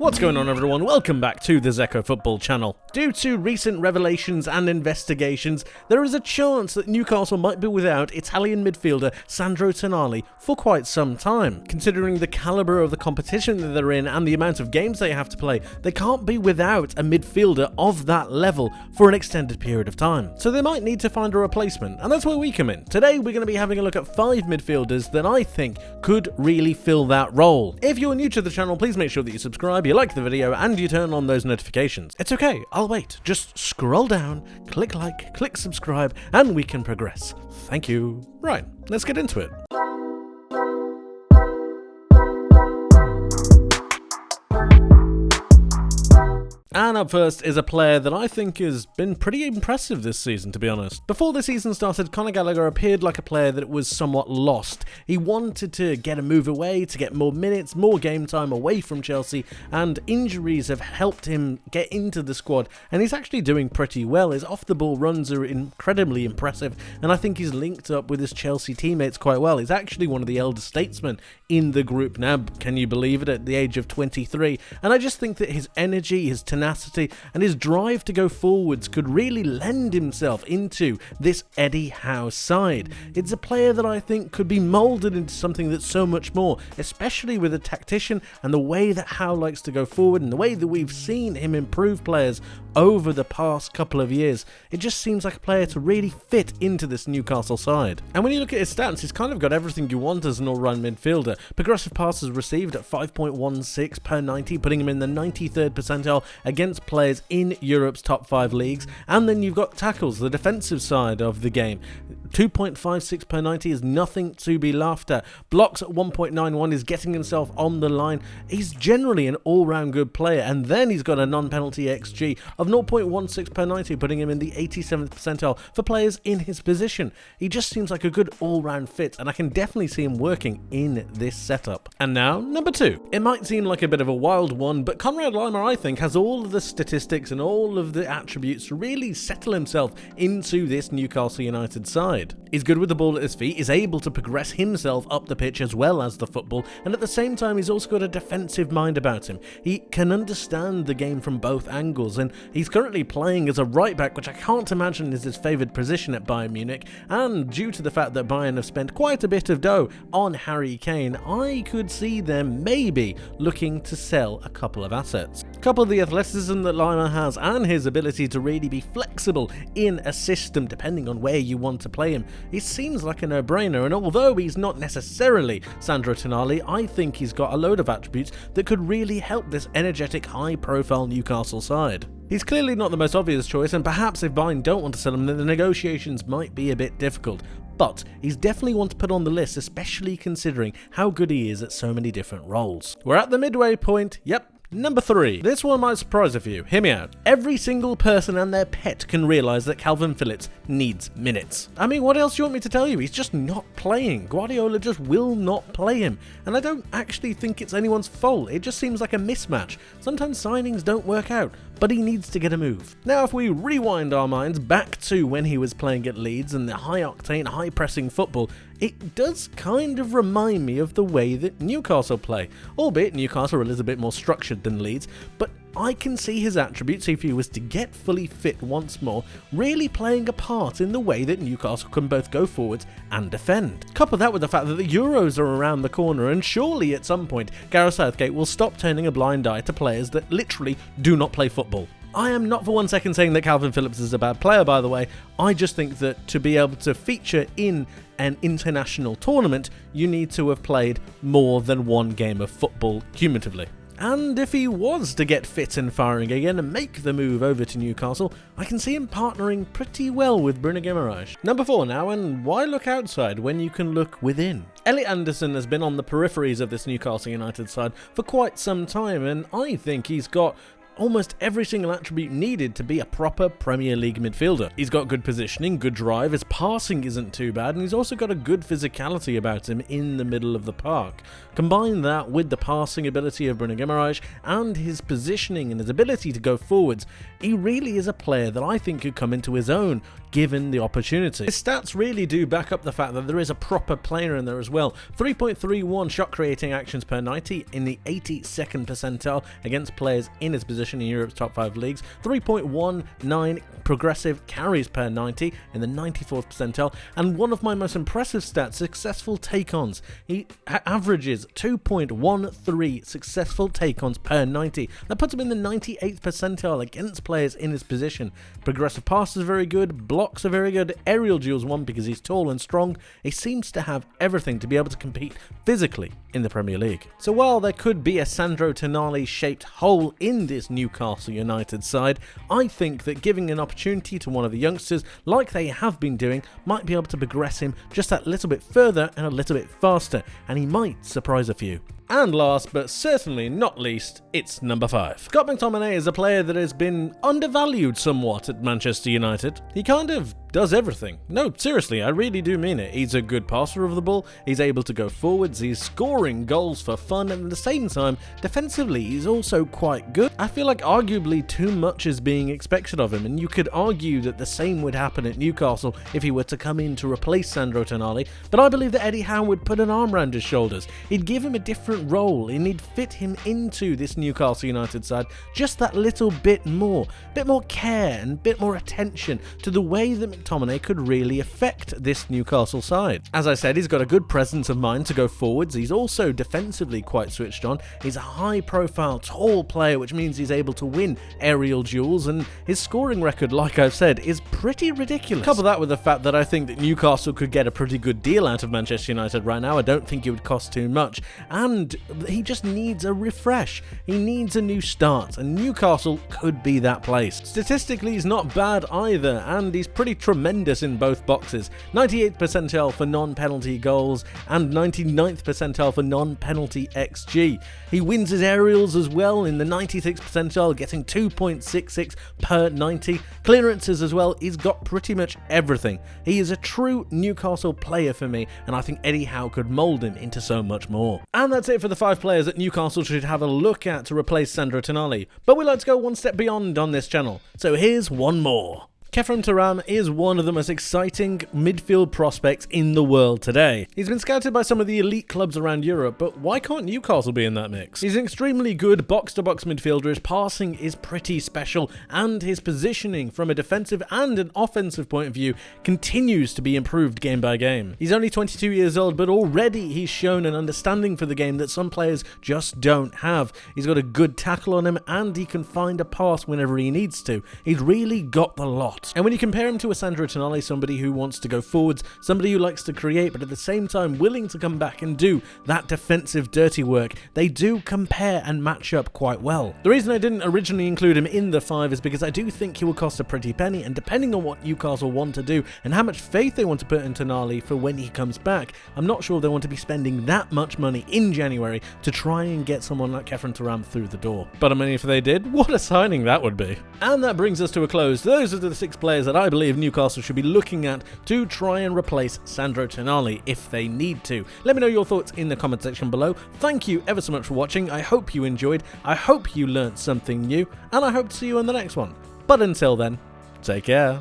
What's going on, everyone? Welcome back to the Zekko Football channel. Due to recent revelations and investigations, there is a chance that Newcastle might be without Italian midfielder Sandro Tonali for quite some time. Considering the calibre of the competition that they're in and the amount of games they have to play, they can't be without a midfielder of that level for an extended period of time. So they might need to find a replacement, and that's where we come in. Today we're going to be having a look at 5 midfielders that I think could really fill that role. If you're new to the channel, please make sure that you subscribe, you like the video, and you turn on those notifications. It's okay, I'll wait. Just scroll down, click like, click subscribe, and we can progress. Thank you. Right, let's get into it. And up first is a player that I think has been pretty impressive this season, to be honest. Before the season started, Conor Gallagher appeared like a player that was somewhat lost. He wanted to get a move away, to get more minutes, more game time away from Chelsea, and injuries have helped him get into the squad, and he's actually doing pretty well. His off-the-ball runs are incredibly impressive, and I think he's linked up with his Chelsea teammates quite well. He's actually one of the elder statesmen in the group now, can you believe it, at the age of 23, and I just think that his energy, his tenacity, and his drive to go forwards could really lend himself into this Eddie Howe side. It's a player that I think could be moulded into something that's so much more, especially with a tactician and the way that Howe likes to go forward and the way that we've seen him improve players over the past couple of years. It just seems like a player to really fit into this Newcastle side. And when you look at his stats, he's kind of got everything you want as an all-round midfielder. Progressive passes received at 5.16 per 90, putting him in the 93rd percentile against players in Europe's top 5 leagues. And then you've got tackles, the defensive side of the game. 2.56 per 90 is nothing to be laughed at. Blocks at 1.91 is getting himself on the line. He's generally an all-round good player, and then he's got a non-penalty XG of 0.16 per 90, putting him in the 87th percentile for players in his position. He just seems like a good all-round fit, and I can definitely see him working in this setup. And now, number 2. It might seem like a bit of a wild one, but Konrad Laimer, I think, has all of the statistics and all of the attributes to really settle himself into this Newcastle United side. He's good with the ball at his feet, is able to progress himself up the pitch as well as the football, and at the same time he's also got a defensive mind about him. He can understand the game from both angles, and he's currently playing as a right back, which I can't imagine is his favoured position at Bayern Munich, and due to the fact that Bayern have spent quite a bit of dough on Harry Kane, I could see them maybe looking to sell a couple of assets. Couple of the athleticism that Laimer has and his ability to really be flexible in a system depending on where you want to play him, it seems like a no-brainer, and although he's not necessarily Sandro Tonali, I think he's got a load of attributes that could really help this energetic, high-profile Newcastle side. He's clearly not the most obvious choice, and perhaps if Bayern don't want to sell him, then the negotiations might be a bit difficult. But he's definitely one to put on the list, especially considering how good he is at so many different roles. We're at the midway point, yep. Number 3. This one might surprise a few. Hear me out. Every single person and their pet can realise that Kalvin Phillips needs minutes. I mean, what else do you want me to tell you? He's just not playing. Guardiola just will not play him. And I don't actually think it's anyone's fault. It just seems like a mismatch. Sometimes signings don't work out, but he needs to get a move. Now, if we rewind our minds back to when he was playing at Leeds and the high-octane, high-pressing football, it does kind of remind me of the way that Newcastle play. Albeit Newcastle are a little bit more structured than Leeds, but I can see his attributes, if he was to get fully fit once more, really playing a part in the way that Newcastle can both go forwards and defend. Couple that with the fact that the Euros are around the corner, and surely at some point Gareth Southgate will stop turning a blind eye to players that literally do not play football. I am not for one second saying that Kalvin Phillips is a bad player, by the way. I just think that to be able to feature in an international tournament, you need to have played more than one game of football cumulatively. And if he was to get fit and firing again and make the move over to Newcastle, I can see him partnering pretty well with Bruno Guimaraes. Number 4 now, and why look outside when you can look within? Elliot has been on the peripheries of this Newcastle United side for quite some time, and I think he's got almost every single attribute needed to be a proper Premier League midfielder. He's got good positioning, good drive, his passing isn't too bad, and he's also got a good physicality about him in the middle of the park. Combine that with the passing ability of Bruno Guimaraes and his positioning and his ability to go forwards, he really is a player that I think could come into his own, given the opportunity. His stats really do back up the fact that there is a proper player in there as well. 3.31 shot creating actions per 90 in the 82nd percentile against players in his position in Europe's top 5 leagues. 3.19 progressive carries per 90 in the 94th percentile, and one of my most impressive stats, successful take-ons. He averages 2.13 successful take-ons per 90. That puts him in the 98th percentile against players in his position. Progressive passes are very good, blocks are very good, aerial duels won because he's tall and strong. He seems to have everything to be able to compete physically in the Premier League. So while there could be a Sandro Tonali shaped hole in this Newcastle United side, I think that giving an opportunity to one of the youngsters like they have been doing might be able to progress him just that little bit further and a little bit faster, and he might surprise a few. And last but certainly not least, it's number 5. Scott McTominay is a player that has been undervalued somewhat at Manchester United. He kind of does everything. No, seriously, I really do mean it. He's a good passer of the ball, he's able to go forwards, he's scoring goals for fun, and at the same time, defensively, he's also quite good. I feel like arguably too much is being expected of him, and you could argue that the same would happen at Newcastle if he were to come in to replace Sandro Tonali, but I believe that Eddie Howe would put an arm around his shoulders. He'd give him a different role, and he'd fit him into this Newcastle United side just that little bit more care and bit more attention to the way that McTominay could really affect this Newcastle side. As I said, he's got a good presence of mind to go forwards. He's also defensively quite switched on. He's a high profile, tall player, which means he's able to win aerial duels, and his scoring record, like I've said, is pretty ridiculous. Couple that with the fact that I think that Newcastle could get a pretty good deal out of Manchester United right now. I don't think it would cost too much, and he just needs a refresh. He needs a new start, and Newcastle could be that place. Statistically, he's not bad either, and he's pretty tremendous in both boxes. 98th percentile for non-penalty goals and 99th percentile for non-penalty XG. He wins his aerials as well in the 96th percentile, getting 2.66 per 90. Clearances as well, he's got pretty much everything. He is a true Newcastle player for me, and I think Eddie Howe could mould him into so much more. And that's it for the 5 players that Newcastle should have a look at to replace Sandro Tonali, but we like to go one step beyond on this channel, so here's one more. Khéphren Thuram is one of the most exciting midfield prospects in the world today. He's been scouted by some of the elite clubs around Europe, but why can't Newcastle be in that mix? He's an extremely good box-to-box midfielder, his passing is pretty special, and his positioning from a defensive and an offensive point of view continues to be improved game by game. He's only 22 years old, but already he's shown an understanding for the game that some players just don't have. He's got a good tackle on him, and he can find a pass whenever he needs to. He's really got the lot. And when you compare him to a Sandro Tonali, somebody who wants to go forwards, somebody who likes to create, but at the same time willing to come back and do that defensive dirty work, they do compare and match up quite well. The reason I didn't originally include him in the 5 is because I do think he will cost a pretty penny, and depending on what Newcastle want to do and how much faith they want to put in Tonali for when he comes back, I'm not sure they want to be spending that much money in January to try and get someone like Khéphren Thuram through the door. But I mean, if they did, what a signing that would be. And that brings us to a close. Those are the 6 players that I believe Newcastle should be looking at to try and replace Sandro Tonali if they need to. Let me know your thoughts in the comment section below. Thank you ever so much for watching. I hope you enjoyed. I hope you learnt something new, and I hope to see you in the next one. But until then, take care.